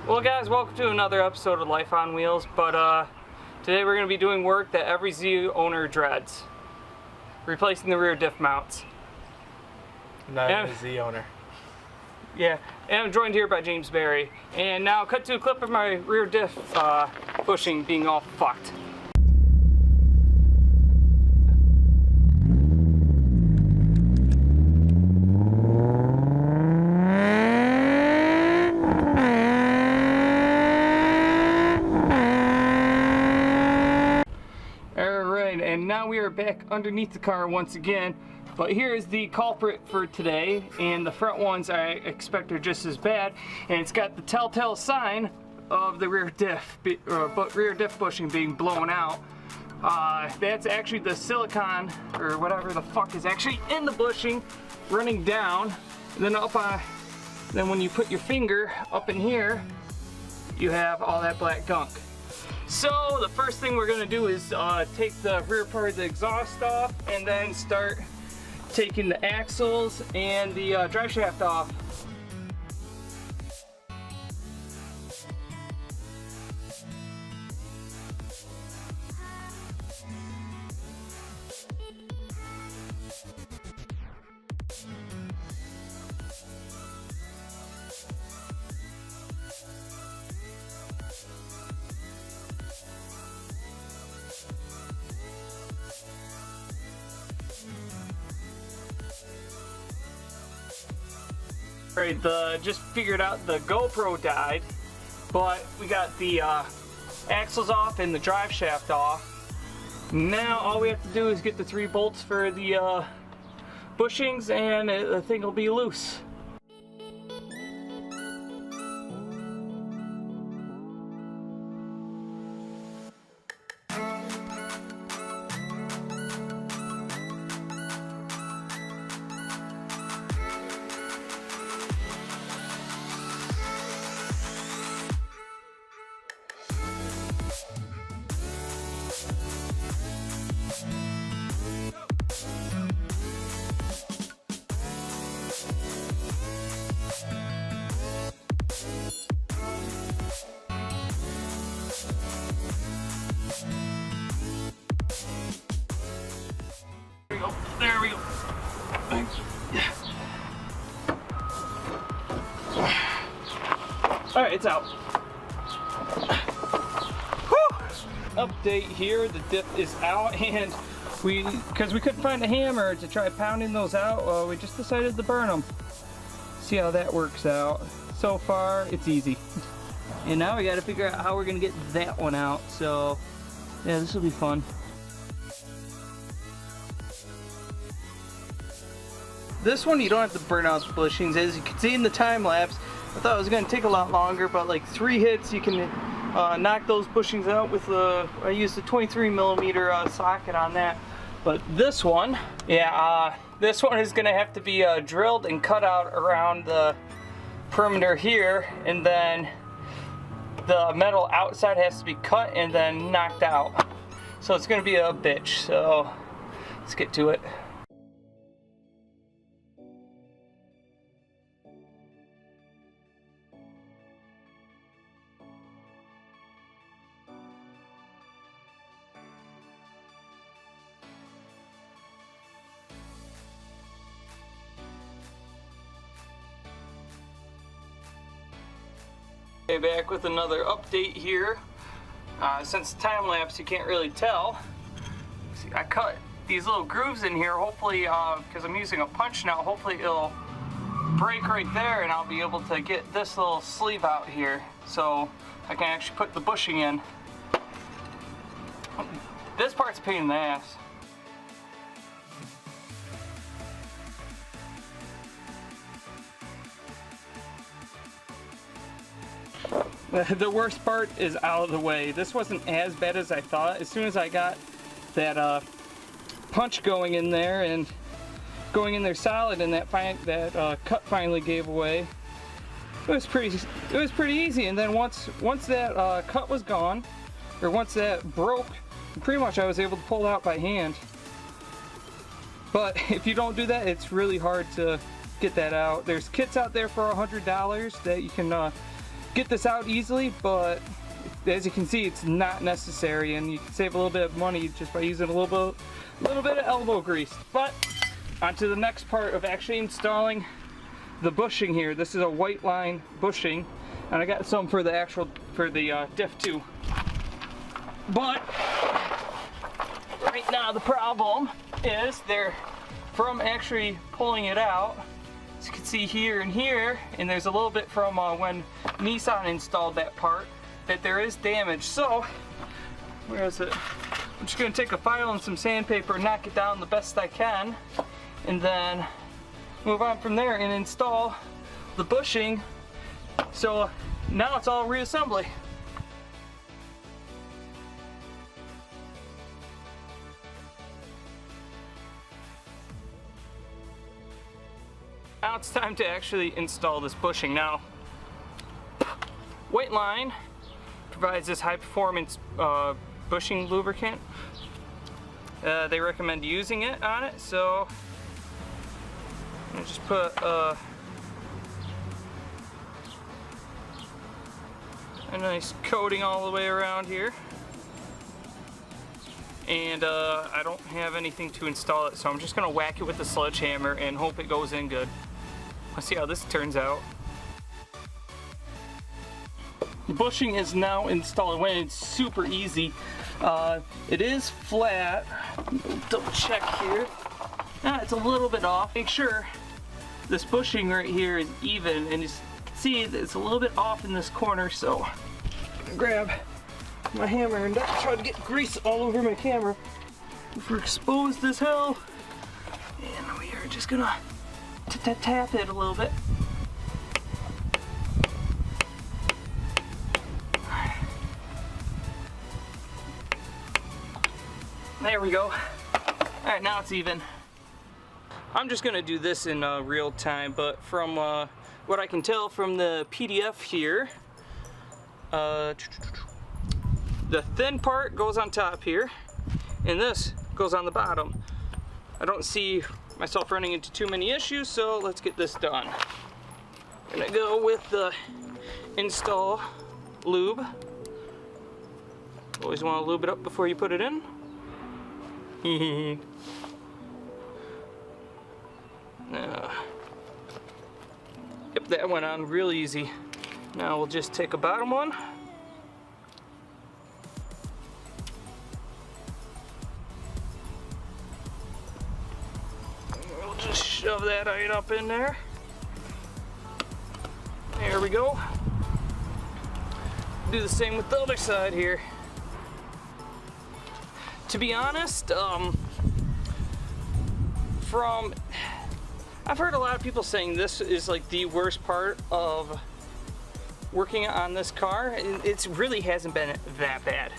Well guys, welcome to another episode of Life on Wheels, but today we're going to be doing work that every Z owner dreads. Replacing the rear diff mounts. Not even a Z owner. Yeah, and I'm joined here by James Barry. And now cut to a clip of my rear diff bushing being all fucked. And now we are back underneath the car once again, but here is the culprit for today, and the front ones I expect are just as bad, and it's got the telltale sign of the rear diff bushing being blown out. That's actually the silicone or whatever the fuck is actually in the bushing running down, and then then when you put your finger up in here, you have all that black gunk. So the first thing we're going to do is take the rear part of the exhaust off and then start taking the axles and the drive shaft off. Alright, just figured out the GoPro died, but we got the axles off and the drive shaft off. Now all we have to do is get the 3 bolts for the bushings and the thing will be loose. There we go. Alright, it's out. Whew. Update here, the diff is out, and because we couldn't find a hammer to try pounding those out, we just decided to burn them. See how that works out. So far, it's easy. And now we gotta figure out how we're gonna get that one out, so yeah, this will be fun. This one you don't have to burn out the bushings. As you can see in the time lapse, I thought it was going to take a lot longer, but like 3 hits you can knock those bushings out with I used a 23mm socket on that. But this one, yeah, this one is going to have to be drilled and cut out around the perimeter here, and then the metal outside has to be cut and then knocked out. So it's going to be a bitch, so let's get to it. Okay, back with another update here. Since time lapse, you can't really tell. See, I cut these little grooves in here. Hopefully, because I'm using a punch now, hopefully it'll break right there, and I'll be able to get this little sleeve out here, so I can actually put the bushing in. This part's a pain in the ass. The worst part is out of the way. This wasn't as bad as I thought. As soon as I got that punch going in there and going in there solid, and that cut finally gave away, it was pretty easy. And then once that cut was gone, or once that broke, pretty much I was able to pull it out by hand. But if you don't do that, it's really hard to get that out. There's kits out there for $100 that you can get this out easily, but as you can see, it's not necessary, and you can save a little bit of money just by using a little bit of elbow grease. But onto the next part of actually installing the bushing here. This is a white line bushing, and I got some for the diff too. But right now the problem is they're from actually pulling it out. As you can see here and here, and there's a little bit from when Nissan installed that part, that there is damage. So where is it? I'm just gonna take a file and some sandpaper and knock it down the best I can, and then move on from there and install the bushing. So now it's all reassembly. Now it's time to actually install this bushing. Now, White Line provides this high performance bushing lubricant. They recommend using it on it, so I just put a nice coating all the way around here. And I don't have anything to install it, so I'm just gonna whack it with a sledgehammer and hope it goes in good. Let's see how this turns out. The bushing is now installed. It's super easy. It is flat. Double check here. It's a little bit off. Make sure this bushing right here is even, and you can see it's a little bit off in this corner, so I'm gonna grab my hammer and not try to get grease all over my camera. If we're exposed as hell, and we are just gonna tap it a little bit. There we go. Alright, now it's even. I'm just gonna do this in real time, but from what I can tell from the PDF here, the thin part goes on top here, and this goes on the bottom. I don't see myself running into too many issues, so let's get this done. I'm gonna go with the install lube. Always want to lube it up before you put it in. Yep, that went on real easy. Now we'll just take a bottom one. We'll just shove that right up in there. There we go. Do the same with the other side here. To be honest, I've heard a lot of people saying this is like the worst part of working on this car. It really hasn't been that bad.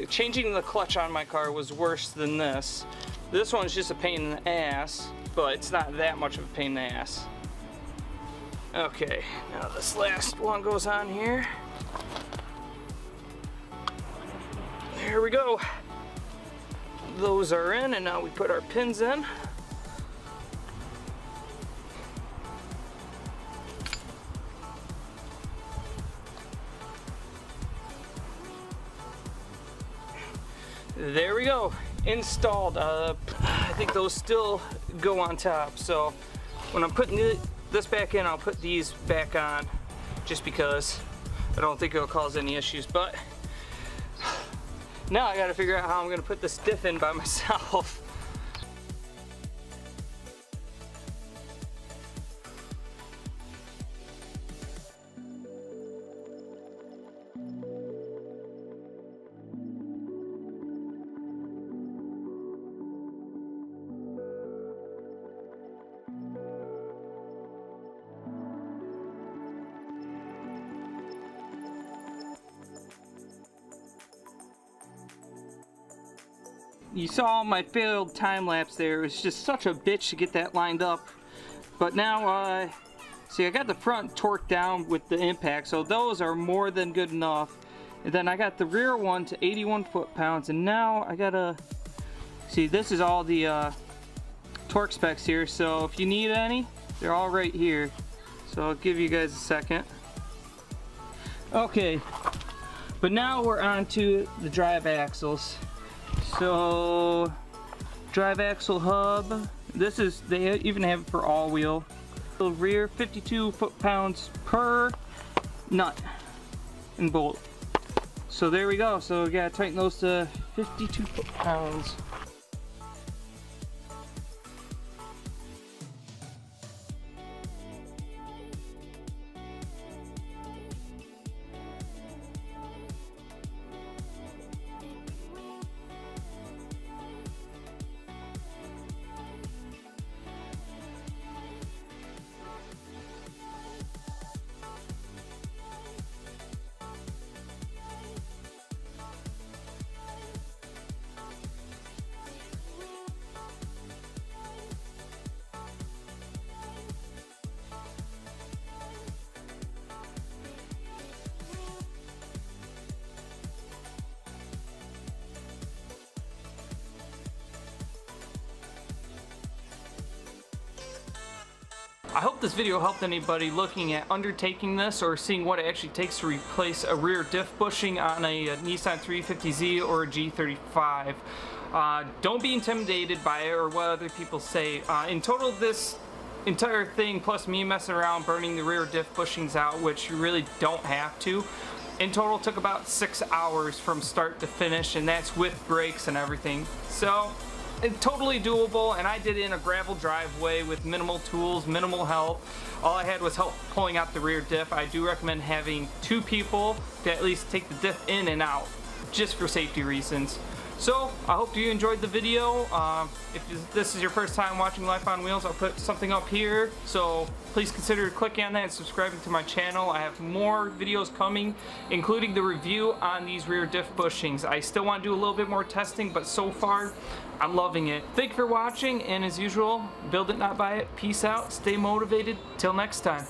Changing the clutch on my car was worse than this. This one's just a pain in the ass, but it's not that much of a pain in the ass. Okay, now this last one goes on here. There we go. Those are in, and now we put our pins in. There we go, installed. I think those still go on top, so when I'm putting this back in, I'll put these back on, just because I don't think it'll cause any issues. But now I gotta figure out how I'm gonna put this diff in by myself. You saw my failed time lapse there. It was just such a bitch to get that lined up. But now, see, I got the front torqued down with the impact, so those are more than good enough. And then I got the rear one to 81 foot-pounds, and now I gotta, see, this is all the torque specs here, so if you need any, they're all right here. So I'll give you guys a second. Okay, but now we're on to the drive axles. So drive axle hub, this is, they even have it for all wheel. The rear 52 foot-pounds per nut and bolt. So there we go. So we gotta tighten those to 52 foot-pounds. I hope this video helped anybody looking at undertaking this or seeing what it actually takes to replace a rear diff bushing on a Nissan 350Z or a G35. Don't be intimidated by it or what other people say. In total, this entire thing, plus me messing around burning the rear diff bushings out, which you really don't have to, in total took about 6 hours from start to finish, and that's with brakes and everything. So it's totally doable, and I did it in a gravel driveway with minimal tools, minimal help. All I had was help pulling out the rear diff. I do recommend having 2 people to at least take the diff in and out, just for safety reasons. So I hope you enjoyed the video. If this is your first time watching Life on Wheels, I'll put something up here, so please consider clicking on that and subscribing to my channel. I have more videos coming, including the review on these rear diff bushings. I still want to do a little bit more testing, but so far I'm loving it. Thank you for watching, and as usual, build it, not buy it. Peace out, stay motivated, till next time.